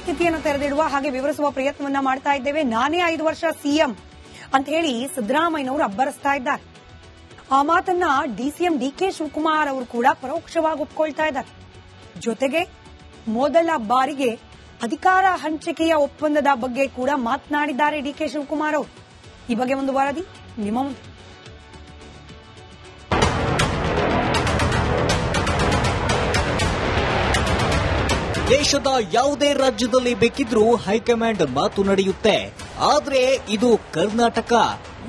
ಪರಿಸ್ಥಿತಿಯನ್ನು ತೆರೆದಿಡುವ ಹಾಗೆ ವಿವರಿಸುವ ಪ್ರಯತ್ನವನ್ನ ಮಾಡ್ತಾ ಇದ್ದೇವೆ. ನಾನೇ 5 ವರ್ಷ ಸಿಎಂ ಅಂತ ಹೇಳಿ ಸಿದ್ದರಾಮಯ್ಯನವರು ಅಬ್ಬರಿಸ್ತಾ ಇದ್ದಾರೆ. ಆ ಮಾತನ್ನ ಡಿಸಿಎಂ ಡಿಕೆ ಶಿವಕುಮಾರ್ ಅವರು ಕೂಡ ಪರೋಕ್ಷವಾಗಿ ಒಪ್ಕೊಳ್ತಾ ಇದ್ದಾರೆ. ಜೊತೆಗೆ ಮೊದಲ ಬಾರಿಗೆ ಅಧಿಕಾರ ಹಂಚಿಕೆಯ ಒಪ್ಪಂದದ ಬಗ್ಗೆ ಕೂಡ ಮಾತನಾಡಿದ್ದಾರೆ ಡಿಕೆ ಶಿವಕುಮಾರ್ ಅವರು. ಈ ಬಗ್ಗೆ ಒಂದು ವರದಿ ನಿಮ್ಮ ಮುಂದೆ. ದೇಶದ ಯಾವುದೇ ರಾಜ್ಯದಲ್ಲಿ ಬೇಕಿದ್ರೂ ಹೈಕಮಾಂಡ್ ಮಾತು ನಡೆಯುತ್ತೆ. ಆದ್ರೆ ಇದು ಕರ್ನಾಟಕ.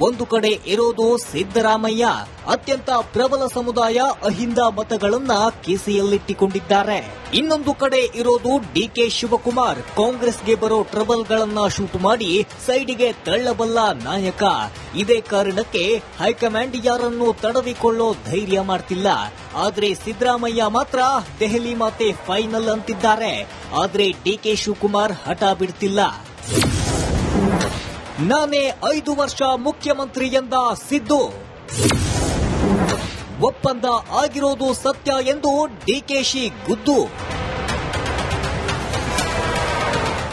ಒಂದು ಕಡೆ ಇರೋದು ಸಿದ್ದರಾಮಯ್ಯ. ಅತ್ಯಂತ ಪ್ರಬಲ ಸಮುದಾಯ ಅಹಿಂದ ಮತಗಳನ್ನ ಕಿಸೆಯಲ್ಲಿಟ್ಟಿಕೊಂಡಿದ್ದಾರೆ. ಇನ್ನೊಂದು ಕಡೆ ಇರೋದು ಡಿಕೆ ಶಿವಕುಮಾರ್. ಕಾಂಗ್ರೆಸ್ಗೆ ಬರೋ ಟ್ರಬಲ್ಗಳನ್ನ ಶೂಟ್ ಮಾಡಿ ಸೈಡಿಗೆ ತಳ್ಳಬಲ್ಲ ನಾಯಕ. ಇದೇ ಕಾರಣಕ್ಕೆ ಹೈಕಮಾಂಡ್ ಯಾರನ್ನು ತಡವಿಕೊಳ್ಳೋ ಧೈರ್ಯ ಮಾಡ್ತಿಲ್ಲ. ಆದ್ರೆ ಸಿದ್ದರಾಮಯ್ಯ ಮಾತ್ರ ದೆಹಲಿ ಮಾತೆ ಫೈನಲ್ ಅಂತಿದ್ದಾರೆ. ಆದ್ರೆ ಡಿಕೆ ಶಿವಕುಮಾರ್ ಹಠ ಬಿಡ್ತಿಲ್ಲ. ನಾನೇ 5 ವರ್ಷ ಮುಖ್ಯಮಂತ್ರಿ ಎಂದ ಸಿದ್ದು. ಒಪ್ಪಂದ ಆಗಿರೋದು ಸತ್ಯ ಎಂದು ಡಿಕೆಶಿ ಗುದ್ದು.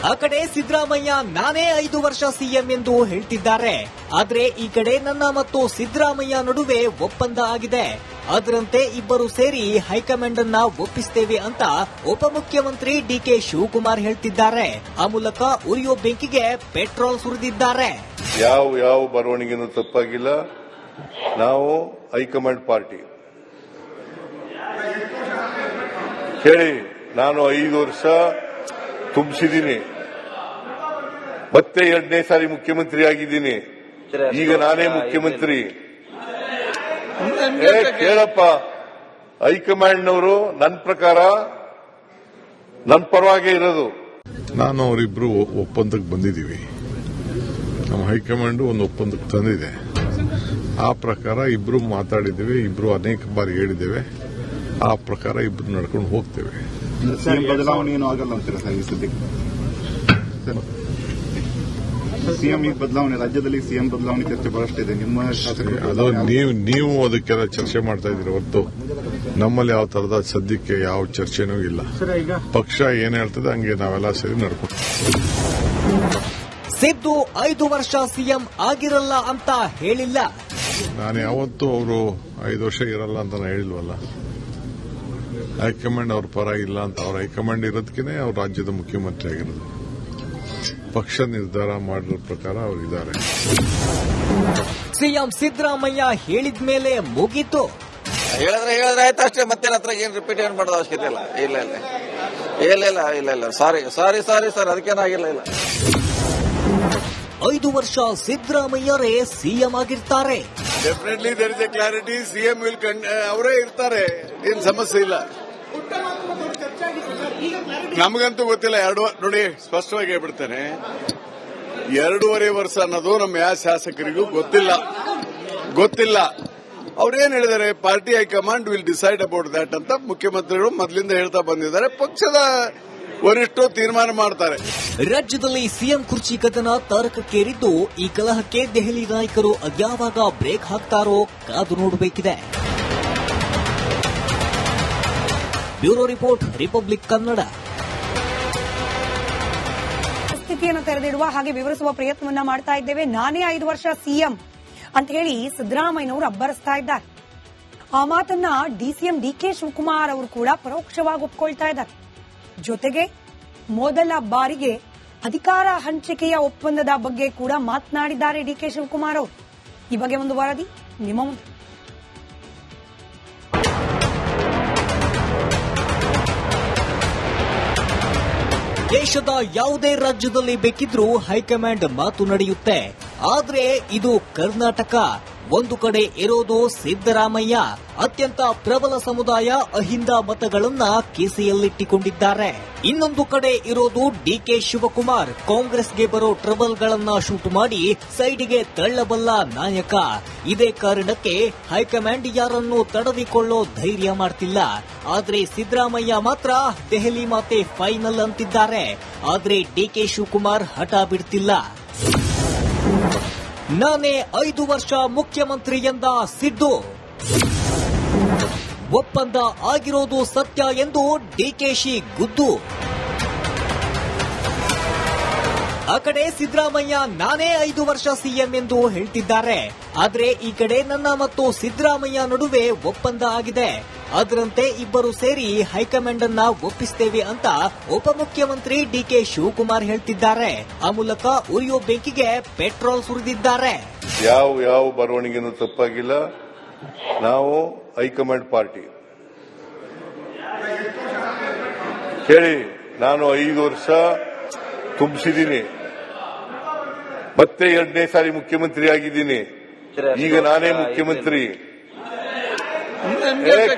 ಆ ಕಡೆ ಸಿದ್ದರಾಮಯ್ಯ ನಾನೇ 5 ವರ್ಷ ಸಿಎಂ ಎಂದು ಹೇಳ್ತಿದ್ದಾರೆ. ಆದ್ರೆ ಈ ಕಡೆ ನನ್ನ ಮತ್ತು ಸಿದ್ದರಾಮಯ್ಯ ನಡುವೆ ಒಪ್ಪಂದ ಆಗಿದೆ. ಅದರಂತೆ ಇಬ್ಬರು ಸೇರಿ ಹೈಕಮಾಂಡ್ ಅನ್ನ ಒಪ್ಪಿಸ್ತೇವೆ ಅಂತ ಉಪಮುಖ್ಯಮಂತ್ರಿ ಡಿಕೆ ಶಿವಕುಮಾರ್ ಹೇಳ್ತಿದ್ದಾರೆ. ಆ ಮೂಲಕ ಉರಿಯೋ ಬೆಂಕಿಗೆ ಪೆಟ್ರೋಲ್ ಸುರಿದಿದ್ದಾರೆ. ಯಾವ ಬರವಣಿಗೆನೂ ತಪ್ಪಾಗಿಲ್ಲ. ನಾವು ಹೈಕಮಾಂಡ್ ಪಾರ್ಟಿ ಹೇಳಿ ನಾನು 5 ವರ್ಷ ತುಂಬಿಸಿದ್ದೀನಿ. ಮತ್ತೆ 2ನೇ ಸಾರಿ ಮುಖ್ಯಮಂತ್ರಿ ಆಗಿದ್ದೀನಿ. ಈಗ ನಾನೇ ಮುಖ್ಯಮಂತ್ರಿ. ಕೇಳಪ್ಪ, ಹೈಕಮಾಂಡ್ನವರು ನನ್ನ ಪ್ರಕಾರ ನನ್ನ ಪರವಾಗೇ ಇರೋದು. ನಾನು ಅವರಿಬ್ರು ಒಪ್ಪಂದಕ್ಕೆ ಬಂದಿದ್ದೀವಿ. ನಮ್ಮ ಹೈಕಮಾಂಡ್ ಒಂದು ಒಪ್ಪಂದಕ್ಕೆ ತಂದಿದೆ. ಆ ಪ್ರಕಾರ ಇಬ್ರು ಮಾತಾಡಿದ್ದೇವೆ. ಇಬ್ರು ಅನೇಕ ಬಾರಿ ಹೇಳಿದ್ದೇವೆ. ಆ ಪ್ರಕಾರ ಇಬ್ರು ನಡ್ಕೊಂಡು ಹೋಗ್ತೇವೆ. ಸಿಎಂ ಬದಲಾವಣೆ ಏನೂ ಆಗಲ್ಲ ಅಂತೀರಾ ಸರ್? ಈ ಸದ್ಯಕ್ಕೆ ಸಿಎಂ ಬದಲಾವಣೆ, ರಾಜ್ಯದಲ್ಲಿ ಸಿಎಂ ಬದಲಾವಣೆ ಚರ್ಚೆ ಬಹಳಷ್ಟಿದೆ. ನಿಮ್ಮ ಅದು ನೀವು ಅದಕ್ಕೆಲ್ಲ ಚರ್ಚೆ ಮಾಡ್ತಾ ಇದ್ದೀರಿ ಹೊರತು ನಮ್ಮಲ್ಲಿ ಯಾವ ತರದ ಸದ್ಯಕ್ಕೆ ಯಾವ ಚರ್ಚೆನೂ ಇಲ್ಲ. ಪಕ್ಷ ಏನ್ ಹೇಳ್ತದೆ ಹಂಗೆ ನಾವೆಲ್ಲ ಸೇರಿ ನಡ್ಕೊಂಡು. ಸಿದ್ದು 5 ವರ್ಷ ಸಿಎಂ ಆಗಿರಲ್ಲ ಅಂತ ಹೇಳಿಲ್ಲ. ನಾನು ಯಾವತ್ತೂ ಅವರು 5 ವರ್ಷ ಇರಲ್ಲ ಅಂತ ನಾನು ಹೇಳಿಲ್ವಲ್ಲ. ಹೈಕಮಾಂಡ್ ಅವ್ರ ಪರ ಇಲ್ಲ ಅಂತ. ಅವ್ರ ಹೈಕಮಾಂಡ್ ಇರೋದಕ್ಕೇನೆ ಅವ್ರ ರಾಜ್ಯದ ಮುಖ್ಯಮಂತ್ರಿ ಆಗಿರೋದು. ಪಕ್ಷ ನಿರ್ಧಾರ ಮಾಡಿರೋ ಪ್ರಕಾರ ಅವರಿದ್ದಾರೆ. ಸಿಎಂ ಸಿದ್ದರಾಮಯ್ಯ ಹೇಳಿದ ಮೇಲೆ ಮುಗೀತು. ಹೇಳಿದ್ರೆ ಆಯ್ತು ಅಷ್ಟೇ. ಮತ್ತೆ ಹತ್ರ ಏನ್ ರಿಪೀಟ್ ಏನ್ ಮಾಡೋದು ಅವಶ್ಯಕತೆ ಇಲ್ಲ. ಇಲ್ಲ ಸಾರಿ ಸರ್, ಅದಕ್ಕೇನಾಗಿಲ್ಲ. 5 ವರ್ಷ ಸಿದ್ದರಾಮಯ್ಯರೇ ಸಿಎಂ ಆಗಿರ್ತಾರೆ. Definitely there is a clarity. CM will ಅವರೇ ಇರ್ತಾರೆ. ಏನ್ ಸಮಸ್ಯೆ ಇಲ್ಲ. ನಮಗಂತೂ ಗೊತ್ತಿಲ್ಲ. ನೋಡಿ, ಸ್ಪಷ್ಟವಾಗಿ ಹೇಳ್ಬಿಡ್ತೇನೆ, 2.5 ವರ್ಷ ಅನ್ನೋದು ನಮ್ಮ ಯಾವ ಶಾಸಕರಿಗೂ ಗೊತ್ತಿಲ್ಲ. ಅವ್ರೇನ್ ಹೇಳಿದ್ದಾರೆ, party high command will decide about that ಅಂತ ಮುಖ್ಯಮಂತ್ರಿಗಳು ಮೊದಲಿಂದ ಹೇಳ್ತಾ ಬಂದಿದ್ದಾರೆ. ಪಕ್ಷದ ವರಿಷ್ಠರು ತೀರ್ಮಾನ ಮಾಡ್ತಾರೆ. ರಾಜ್ಯದಲ್ಲಿ ಸಿಎಂ ಕುರ್ಚಿ ಕದನ ತಾರಕಕ್ಕೇರಿದ್ದು ಈ ಕಲಹಕ್ಕೆ ದೆಹಲಿ ನಾಯಕರು ಅದ್ಯಾವಾಗ ಬ್ರೇಕ್ ಹಾಕ್ತಾರೋ ಕಾದು ನೋಡಬೇಕಿದೆ. Bureau report, Republic Kannada. ಪರಿಸ್ಥಿತಿಯನ್ನು ತೆರೆದಿಡುವ ಹಾಗೆ ವಿವರಿಸುವ ಪ್ರಯತ್ನವನ್ನ ಮಾಡ್ತಾ ಇದ್ದೇವೆ. ನಾನೇ 5 ವರ್ಷ ಸಿಎಂ ಅಂತ ಹೇಳಿ ಸಿದ್ದರಾಮಯ್ಯನವರು ಅಬ್ಬರಿಸ್ತಾ ಇದ್ದಾರೆ. ಆ ಮಾತನ್ನ ಡಿಸಿಎಂ ಡಿಕೆ ಶಿವಕುಮಾರ್ ಅವರು ಕೂಡ ಪರೋಕ್ಷವಾಗಿ ಒಪ್ಕೊಳ್ತಾ ಇದ್ದಾರೆ. ಜೊತೆಗೆ ಮೊದಲ ಬಾರಿಗೆ ಅಧಿಕಾರ ಹಂಚಿಕೆಯ ಒಪ್ಪಂದದ ಬಗ್ಗೆ ಕೂಡ ಮಾತನಾಡಿದ್ದಾರೆ ಡಿಕೆ ಶಿವಕುಮಾರ್ ಅವರು. ಈ ಬಗ್ಗೆ ಒಂದು ವರದಿ ನಿಮ್ಮ ಮುಂದೆ. ದೇಶದ ಯಾವುದೇ ರಾಜ್ಯದಲ್ಲಿ ಬೇಕಿದ್ರೂ ಹೈಕಮಾಂಡ್ ಮಾತು ನಡೆಯುತ್ತೆ. ಆದ್ರೆ ಇದು ಕರ್ನಾಟಕ. ಒಂದು ಕಡೆ ಇರೋದು ಸಿದ್ದರಾಮಯ್ಯ. ಅತ್ಯಂತ ಪ್ರಬಲ ಸಮುದಾಯ ಅಹಿಂದ ಮತಗಳನ್ನ ಕಿಸೆಯಲ್ಲಿಟ್ಟಿಕೊಂಡಿದ್ದಾರೆ. ಇನ್ನೊಂದು ಕಡೆ ಇರೋದು ಡಿಕೆ ಶಿವಕುಮಾರ್. ಕಾಂಗ್ರೆಸ್ಗೆ ಬರೋ ಟ್ರಬಲ್ಗಳನ್ನ ಶೂಟ್ ಮಾಡಿ ಸೈಡಿಗೆ ತಳ್ಳಬಲ್ಲ ನಾಯಕ. ಇದೇ ಕಾರಣಕ್ಕೆ ಹೈಕಮಾಂಡ್ ಯಾರನ್ನು ತಡವಿಕೊಳ್ಳೋ ಧೈರ್ಯ ಮಾಡ್ತಿಲ್ಲ. ಆದ್ರೆ ಸಿದ್ದರಾಮಯ್ಯ ಮಾತ್ರ ದೆಹಲಿ ಮಾತೆ ಫೈನಲ್ ಅಂತಿದ್ದಾರೆ. ಆದ್ರೆ ಡಿಕೆ ಶಿವಕುಮಾರ್ ಹಠ ಬಿಡ್ತಿಲ್ಲ. ನಾನೇ 5 ವರ್ಷ ಮುಖ್ಯಮಂತ್ರಿ ಎಂದ ಸಿದ್ದು. ಒಪ್ಪಂದ ಆಗಿರೋದು ಸತ್ಯ ಎಂದು ಡಿಕೆಶಿ ಗುದ್ದು. ಆ ಕಡೆ ಸಿದ್ದರಾಮಯ್ಯ ನಾನೇ 5 ವರ್ಷ ಸಿಎಂ ಎಂದು ಹೇಳ್ತಿದ್ದಾರೆ. ಆದ್ರೆ ಈ ಕಡೆ ನನ್ನ ಮತ್ತು ಸಿದ್ದರಾಮಯ್ಯ ನಡುವೆ ಒಪ್ಪಂದ ಆಗಿದೆ. ಅದರಂತೆ ಇಬ್ಬರು ಸೇರಿ ಹೈಕಮಾಂಡ್ ಅನ್ನ ಒಪ್ಪಿಸ್ತೇವೆ ಅಂತ ಉಪಮುಖ್ಯಮಂತ್ರಿ ಡಿಕೆ ಶಿವಕುಮಾರ್ ಹೇಳ್ತಿದ್ದಾರೆ. ಆ ಮೂಲಕ ಉರಿಯೋ ಬೆಂಕಿಗೆ ಪೆಟ್ರೋಲ್ ಸುರಿದಿದ್ದಾರೆ. ಯಾವ ಬರವಣಿಗೆನೂ ತಪ್ಪಾಗಿಲ್ಲ. ನಾವು ಹೈಕಮಾಂಡ್ ಪಾರ್ಟಿ ಹೇಳಿ, ನಾನು 5 ವರ್ಷ ತುಂಬಿಸಿದ್ದೀನಿ, ಮತ್ತೆ 2ನೇ ಸಾರಿ ಮುಖ್ಯಮಂತ್ರಿ ಆಗಿದ್ದೀನಿ. ಈಗ ನಾನೇ ಮುಖ್ಯಮಂತ್ರಿ.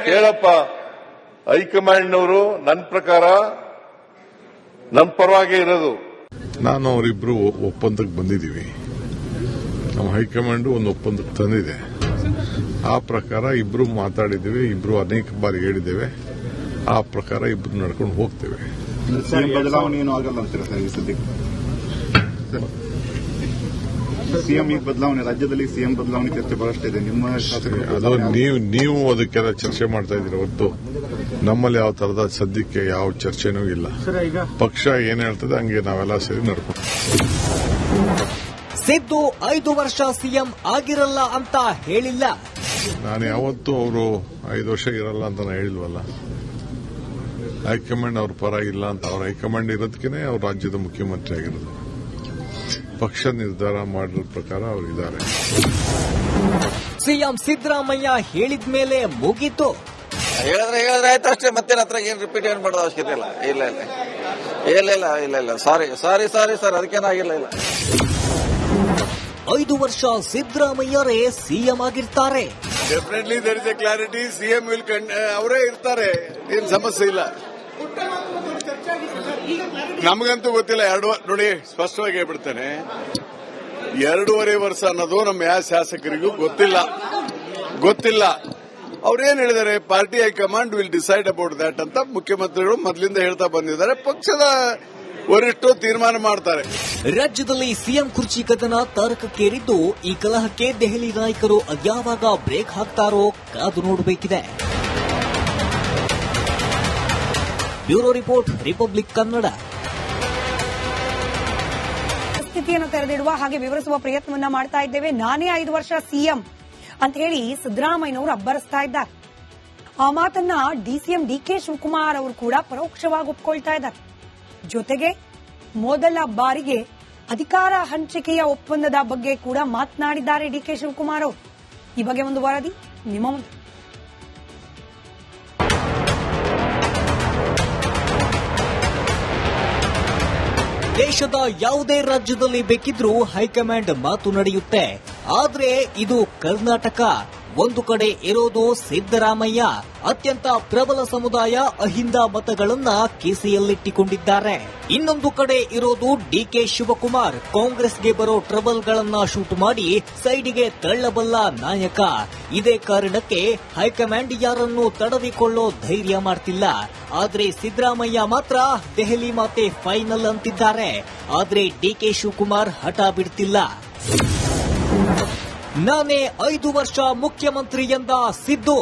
ಕೇಳಪ್ಪ, ಹೈಕಮಾಂಡ್ನವರು ನನ್ನ ಪ್ರಕಾರ ನನ್ನ ಪರವಾಗೇ ಇರೋದು. ನಾನು ಅವರಿಬ್ರು ಒಪ್ಪಂದಕ್ಕೆ ಬಂದಿದ್ದೀವಿ. ನಮ್ಮ ಹೈಕಮಾಂಡ್ ಒಂದು ಒಪ್ಪಂದಕ್ಕೆ ತಂದಿದೆ. ಆ ಪ್ರಕಾರ ಇಬ್ರು ಮಾತಾಡಿದ್ದೇವೆ, ಇಬ್ರು ಅನೇಕ ಬಾರಿ ಹೇಳಿದ್ದೇವೆ. ಆ ಪ್ರಕಾರ ಇಬ್ರು ನಡ್ಕೊಂಡು ಹೋಗ್ತೇವೆ. ಸಿಎಂ ಬದಲಾವಣೆ ಏನು ಆಗಲ್ಲ ಅಂತೀರಾ ಸರ್ ಈ ಸದ್ಯಕ್ಕೆ? ಸಿಎಂ ಈಗ ಬದಲಾವಣೆ, ರಾಜ್ಯದಲ್ಲಿ ಸಿಎಂ ಬದಲಾವಣೆ ಚರ್ಚೆ ಬಹಳಷ್ಟಿದೆ. ನಿಮ್ಮ ಅದು ನೀವು ಅದಕ್ಕೆಲ್ಲ ಚರ್ಚೆ ಮಾಡ್ತಾ ಇದ್ದೀರ ಹೊರತು ನಮ್ಮಲ್ಲಿ ಯಾವ ತರದ ಸದ್ಯಕ್ಕೆ ಯಾವ ಚರ್ಚೆನೂ ಇಲ್ಲ. ಪಕ್ಷ ಏನ್ ಹೇಳ್ತದೆ ಹಂಗೆ ನಾವೆಲ್ಲ ಸೇರಿ ನಡ್ಕೊಂಡು. ಸಿದ್ದು 5 ವರ್ಷ ಸಿಎಂ ಆಗಿರಲ್ಲ ಅಂತ ಹೇಳಿಲ್ಲ. ನಾನು ಯಾವತ್ತೂ ಅವರು 5 ವರ್ಷ ಇರಲ್ಲ ಅಂತ ನಾನು ಹೇಳಿಲ್ವಲ್ಲ. ಹೈಕಮಾಂಡ್ ಅವ್ರ ಪರ ಇಲ್ಲ ಅಂತ. ಅವ್ರ ಹೈಕಮಾಂಡ್ ಇರೋದಕ್ಕೆ ಅವ್ರ ರಾಜ್ಯದ ಮುಖ್ಯಮಂತ್ರಿ ಆಗಿರೋದು. ಪಕ್ಷ ನಿರ್ಧಾರ ಮಾಡಿರೋ ಪ್ರಕಾರ ಅವರಿದ್ದಾರೆ. ಸಿಎಂ ಸಿದ್ದರಾಮಯ್ಯ ಹೇಳಿದ ಮೇಲೆ ಮುಗೀತು. ಹೇಳಿದ್ರೆ ಆಯ್ತು ಅಷ್ಟೇ, ಮತ್ತೆ ಹತ್ರ ಏನ್ ರಿಪೀಟ್ ಏನ್ ಮಾಡೋದು ಅವಶ್ಯಕತೆ ಇಲ್ಲ. ಇಲ್ಲ ಸಾರಿ ಸರ್, ಅದಕ್ಕೇನಾಗಿಲ್ಲ. 5 ವರ್ಷ ಸಿದ್ದರಾಮಯ್ಯರೇ ಸಿಎಂ ಆಗಿರ್ತಾರೆ. Definitely there is a clarity. CM will ಅವರೇ ಇರ್ತಾರೆ, ಏನ್ ಸಮಸ್ಯೆ ಇಲ್ಲ. ನಮಗಂತೂ ಗೊತ್ತಿಲ್ಲ. ನೋಡಿ, ಸ್ಪಷ್ಟವಾಗಿ ಹೇಳ್ಬಿಡ್ತೇನೆ, 2.5 ವರ್ಷ ಅನ್ನೋದು ನಮ್ಮ ಯಾವ ಶಾಸಕರಿಗೂ ಗೊತ್ತಿಲ್ಲ. ಅವ್ರೇನ್ ಹೇಳಿದ್ದಾರೆ, party high command will decide about that ಅಂತ ಮುಖ್ಯಮಂತ್ರಿಗಳು ಮೊದಲಿಂದ ಹೇಳ್ತಾ ಬಂದಿದ್ದಾರೆ. ಪಕ್ಷದ ವರಿಷ್ಠರು ತೀರ್ಮಾನ ಮಾಡ್ತಾರೆ. ರಾಜ್ಯದಲ್ಲಿ ಸಿಎಂ ಕುರ್ಚಿ ಕದನ ತಾರಕಕ್ಕೇರಿದ್ದು, ಈ ಕಲಹಕ್ಕೆ ದೆಹಲಿ ನಾಯಕರು ಯಾವಾಗ ಬ್ರೇಕ್ ಹಾಕ್ತಾರೋ ಕಾದು ನೋಡಬೇಕಿದೆ. Bureau report, Republic Kannada. ಸ್ಥಿತಿಯನ್ನು ತೆರೆದಿಡುವ ಹಾಗೆ ವಿವರಿಸುವ ಪ್ರಯತ್ನವನ್ನ ಮಾಡ್ತಾ ಇದ್ದೇವೆ. ನಾನೇ 5 ವರ್ಷ ಸಿಎಂ ಅಂತ ಹೇಳಿ ಸಿದ್ದರಾಮಯ್ಯನವರು ಅಬ್ಬರಿಸ್ತಾ ಇದ್ದಾರೆ. ಆ ಮಾತನ್ನ ಡಿಸಿಎಂ ಡಿಕೆ ಶಿವಕುಮಾರ್ ಅವರು ಕೂಡ ಪರೋಕ್ಷವಾಗಿ ಒಪ್ಕೊಳ್ತಾ ಇದ್ದಾರೆ. ಜೊತೆಗೆ ಮೊದಲ ಬಾರಿಗೆ ಅಧಿಕಾರ ಹಂಚಿಕೆಯ ಒಪ್ಪಂದದ ಬಗ್ಗೆ ಕೂಡ ಮಾತನಾಡಿದ್ದಾರೆ ಡಿಕೆ ಶಿವಕುಮಾರ್ ಅವರು. ಈ ಬಗ್ಗೆ ಒಂದು ವರದಿ ನಿಮ್ಮ ಮುಂದೆ. ದೇಶದ ಯಾವುದೇ ರಾಜ್ಯದಲ್ಲಿ ಬೇಕಿದ್ರೂ ಹೈಕಮಾಂಡ್ ಮಾತು ನಡೆಯುತ್ತೆ. ಆದ್ರೆ ಇದು ಕರ್ನಾಟಕ. ಒಂದು ಕಡೆ ಇರೋದು ಸಿದ್ದರಾಮಯ್ಯ. ಅತ್ಯಂತ ಪ್ರಬಲ ಸಮುದಾಯ ಅಹಿಂದ ಮತಗಳನ್ನ ಕಿಸೆಯಲ್ಲಿಟ್ಟಿಕೊಂಡಿದ್ದಾರೆ. ಇನ್ನೊಂದು ಕಡೆ ಇರೋದು ಡಿಕೆ ಶಿವಕುಮಾರ್. ಕಾಂಗ್ರೆಸ್ಗೆ ಬರೋ ಟ್ರಬಲ್ಗಳನ್ನ ಶೂಟ್ ಮಾಡಿ ಸೈಡಿಗೆ ತಳ್ಳಬಲ್ಲ ನಾಯಕ. ಇದೇ ಕಾರಣಕ್ಕೆ ಹೈಕಮಾಂಡ್ ಯಾರನ್ನೂ ತಡವಿಕೊಳ್ಳೋ ಧೈರ್ಯ ಮಾಡ್ತಿಲ್ಲ. ಆದ್ರೆ ಸಿದ್ದರಾಮಯ್ಯ ಮಾತ್ರ ದೆಹಲಿ ಮಾತೆ ಫೈನಲ್ ಅಂತಿದ್ದಾರೆ. ಆದ್ರೆ ಡಿಕೆ ಶಿವಕುಮಾರ್ ಹಠ ಬಿಡ್ತಿಲ್ಲ. ನಾನೇ 5 ವರ್ಷ ಮುಖ್ಯಮಂತ್ರಿ ಎಂದ ಸಿದ್ದು.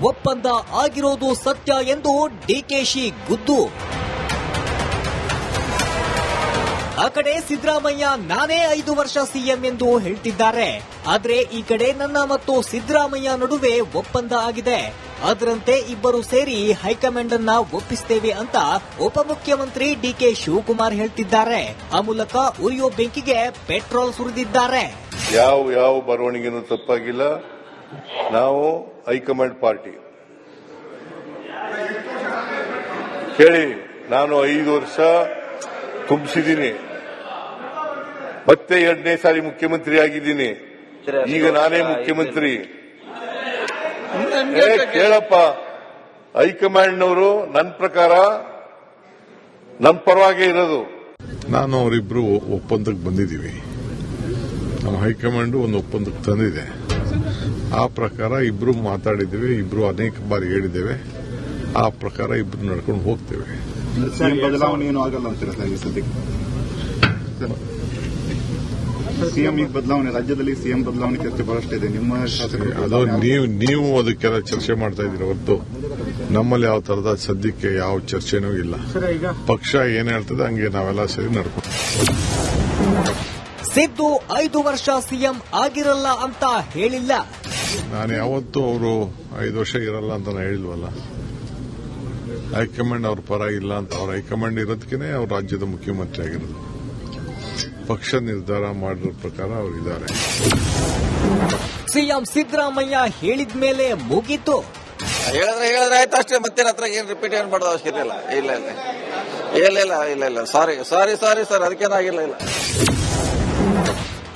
ಒಪ್ಪಂದ ಆಗಿರೋದು ಸತ್ಯ ಎಂದು ಡಿಕೆಶಿ ಗುದ್ದು. ಆ ಕಡೆ ಸಿದ್ದರಾಮಯ್ಯ ನಾನೇ 5 ವರ್ಷ ಸಿಎಂ ಎಂದು ಹೇಳ್ತಿದ್ದಾರೆ. ಆದ್ರೆ ಈ ಕಡೆ ನನ್ನ ಮತ್ತು ಸಿದ್ದರಾಮಯ್ಯ ನಡುವೆ ಒಪ್ಪಂದ ಆಗಿದೆ. ಅದರಂತೆ ಇಬ್ಬರು ಸೇರಿ ಹೈಕಮಾಂಡ್ ಅನ್ನ ಒಪ್ಪಿಸ್ತೇವೆ ಅಂತ ಉಪಮುಖ್ಯಮಂತ್ರಿ ಡಿಕೆ ಶಿವಕುಮಾರ್ ಹೇಳ್ತಿದ್ದಾರೆ. ಆ ಮೂಲಕ ಉರಿಯೋ ಬೆಂಕಿಗೆ ಪೆಟ್ರೋಲ್ ಸುರಿದಿದ್ದಾರೆ. ಯಾವ ಬರವಣಿಗೆನೂ ತಪ್ಪಾಗಿಲ್ಲ. ನಾವು ಹೈಕಮಾಂಡ್ ಪಾರ್ಟಿ ಹೇಳಿ, ನಾನು 5 ವರ್ಷ ತುಂಬಿಸಿದ್ದೀನಿ, ಮತ್ತೆ 2ನೇ ಸಾರಿ ಮುಖ್ಯಮಂತ್ರಿ ಆಗಿದ್ದೀನಿ. ಈಗ ನಾನೇ ಮುಖ್ಯಮಂತ್ರಿ. ಕೇಳಪ್ಪ, ಹೈಕಮಾಂಡ್ನವರು ನನ್ನ ಪ್ರಕಾರ ನನ್ನ ಪರವಾಗೇ ಇರೋದು. ನಾನು ಅವರಿಬ್ರು ಒಪ್ಪಂದಕ್ಕೆ ಬಂದಿದ್ದೀವಿ. ನಮ್ಮ ಹೈಕಮಾಂಡ್ ಒಂದು ಒಪ್ಪಂದಕ್ಕೆ ತಂದಿದೆ. ಆ ಪ್ರಕಾರ ಇಬ್ರು ಮಾತಾಡಿದ್ದೇವೆ, ಇಬ್ರು ಅನೇಕ ಬಾರಿ ಹೇಳಿದ್ದೇವೆ. ಆ ಪ್ರಕಾರ ಇಬ್ರು ನಡ್ಕೊಂಡು ಹೋಗ್ತೇವೆ. ಸಿಎಂ ಬದಲಾವಣೆ ಏನು ಆಗಲ್ಲ ಅಂತೀರಾ ಸರ್ ಈ ಸದ್ಯಕ್ಕೆ? ಸಿಎಂ ಈಗ ಬದಲಾವಣೆ, ರಾಜ್ಯದಲ್ಲಿ ಸಿಎಂ ಬದಲಾವಣೆ ಚರ್ಚೆ ಬಹಳಷ್ಟಿದೆ. ನಿಮ್ಮ ಅದು ನೀವು ಅದಕ್ಕೆಲ್ಲ ಚರ್ಚೆ ಮಾಡ್ತಾ ಇದ್ದೀರ ಹೊರತು ನಮ್ಮಲ್ಲಿ ಯಾವ ತರದ ಸದ್ಯಕ್ಕೆ ಯಾವ ಚರ್ಚೆನೂ ಇಲ್ಲ. ಪಕ್ಷ ಏನ್ ಹೇಳ್ತದೆ ಹಂಗೆ ನಾವೆಲ್ಲ ಸೇರಿ ನಡ್ಕೊಂಡು. ಸಿದ್ದು 5 ವರ್ಷ ಸಿಎಂ ಆಗಿರಲ್ಲ ಅಂತ ಹೇಳಿಲ್ಲ. ನಾನು ಯಾವತ್ತೂ ಅವರು 5 ವರ್ಷ ಇರಲ್ಲ ಅಂತ ನಾನು ಹೇಳಿಲ್ವಲ್ಲ. ಹೈಕಮಾಂಡ್ ಅವ್ರ ಪರ ಇಲ್ಲ ಅಂತ. ಅವ್ರ ಹೈಕಮಾಂಡ್ ಇರೋದಕ್ಕೇನೆ ಅವ್ರ ರಾಜ್ಯದ ಮುಖ್ಯಮಂತ್ರಿ ಆಗಿರೋದು. ಪಕ್ಷ ನಿರ್ಧಾರ ಮಾಡಿರೋ ಪ್ರಕಾರ ಅವರಿದ್ದಾರೆ. ಸಿಎಂ ಸಿದ್ದರಾಮಯ್ಯ ಹೇಳಿದ ಮೇಲೆ ಮುಗೀತು. ಹೇಳಿದ್ರೆ ಆಯ್ತು ಅಷ್ಟೇ. ಮತ್ತೆ ಹತ್ರ ಏನ್ ರಿಪೀಟ್ ಏನ್ ಮಾಡೋದು ಅವಶ್ಯಕತೆ ಇಲ್ಲ. ಇಲ್ಲ ಸಾರಿ ಸರ್, ಅದಕ್ಕೇನಾಗಿಲ್ಲ.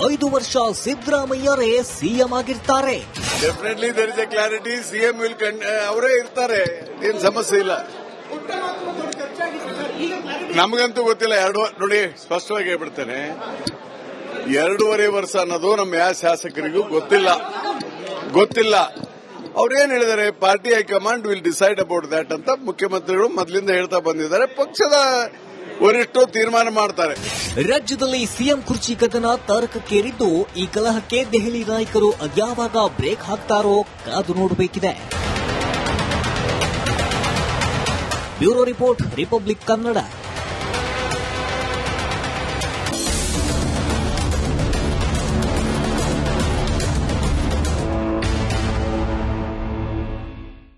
5 ವರ್ಷ ಸಿದ್ದರಾಮಯ್ಯರೇ ಸಿಎಂ ಆಗಿರ್ತಾರೆ. Definitely there is a clarity. CM will ಅವರೇ ಇರ್ತಾರೆ, ಏನ್ ಸಮಸ್ಯೆ ಇಲ್ಲ. ನಮಗಂತೂ ಗೊತ್ತಿಲ್ಲ. ನೋಡಿ, ಸ್ಪಷ್ಟವಾಗಿ ಹೇಳ್ಬಿಡ್ತೇನೆ, 2.5 ವರ್ಷ ಅನ್ನೋದು ನಮ್ಮ ಯಾವ ಶಾಸಕರಿಗೂ ಗೊತ್ತಿಲ್ಲ. ಅವ್ರೇನ್ ಹೇಳಿದ್ದಾರೆ, party high command will decide about that ಅಂತ ಮುಖ್ಯಮಂತ್ರಿಗಳು ಮೊದಲಿಂದ ಹೇಳ್ತಾ ಬಂದಿದ್ದಾರೆ. ಪಕ್ಷದ ವರಿಷ್ಠರು ತೀರ್ಮಾನ ಮಾಡ್ತಾರೆ. ರಾಜ್ಯದಲ್ಲಿ ಸಿಎಂ ಕುರ್ಚಿ ಕದನ ತಾರಕಕ್ಕೇರಿದ್ದು, ಈ ಕಲಹಕ್ಕೆ ದೆಹಲಿ ನಾಯಕರು ಅದ್ಯಾವಾಗ ಬ್ರೇಕ್ ಹಾಕ್ತಾರೋ ಕಾದು ನೋಡಬೇಕಿದೆ. Bureau report, Republic Kannada.